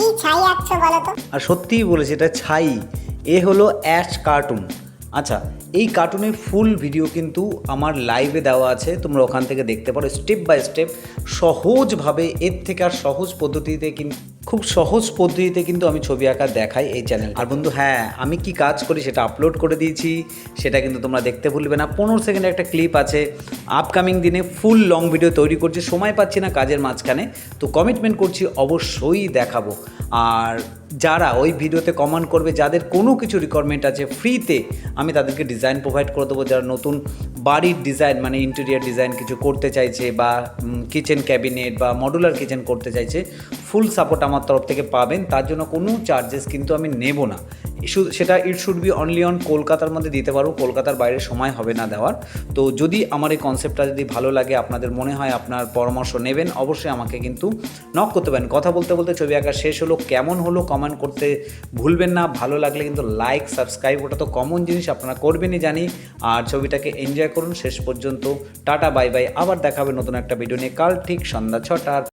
কি ছাই আঁকছো বলো তো? আর সত্যিই বলেছি, এটা ছাই। এ হলো অ্যাশ কার্টুন। আচ্ছা, এই কার্টুনের ফুল ভিডিও কিন্তু আমার লাইভে দেওয়া আছে, তোমরা ওখান থেকে দেখতে পারো স্টেপ বাই স্টেপ সহজভাবে। এর থেকে আর সহজ পদ্ধতিতে কিন্তু, খুব সহজ পদ্ধতিতে কিন্তু আমি ছবি আঁকা দেখাই এই চ্যানেল। আর বন্ধু হ্যাঁ, আমি কি কাজ করি সেটা আপলোড করে দিয়েছি, সেটা কিন্তু তোমরা দেখতে ভুলবে না। 15 সেকেন্ডের একটা ক্লিপ আছে। আপকামিং দিনে ফুল লং ভিডিও তৈরি করছি, সময় পাচ্ছি না কাজের মাঝখানে, তো কমিটমেন্ট করছি অবশ্যই দেখাবো। আর যারা ওই ভিডিওতে কমেন্ট করবে, যাদের কোনো কিছু রিকোয়ারমেন্ট আছে, ফ্রিতে আমি তাদেরকে ডিজাইন প্রোভাইড করে দেবো। যারা নতুন বাড়ির ডিজাইন মানে ইন্টেরিয়ার ডিজাইন কিছু করতে চাইছে, বা কিচেন ক্যাবিনেট বা মডুলার কিচেন করতে চাইছে, ফুল সাপোর্ট আমার তরফ থেকে পাবেন। তার জন্য কোনো চার্জেস কিন্তু আমি নেব না। সেটা it should be only on কলকাতার মধ্যে দিতে পারবো, কলকাতার বাইরে সময় হবে না দেওয়ার। তো যদি আমার এই কনসেপ্টটা যদি ভালো লাগে, আপনাদের মনে হয় আপনার পরামর্শ নেবেন, অবশ্যই আমাকে কিন্তু নক করতে পারেন। কথা বলতে বলতে ছবি আঁকা শেষ হলো। কেমন হলো কমেন্ট করতে ভুলবেন না। ভালো লাগলে কিন্তু লাইক সাবস্ক্রাইব, ওটা তো কমন জিনিস, আপনারা করবেনই জানি। আর ছবিটাকে এনজয় করুন শেষ পর্যন্ত। টাটা বাই বাই, আবার দেখাবে নতুন একটা ভিডিও নিয়ে কাল ঠিক সন্ধ্যা 6টার।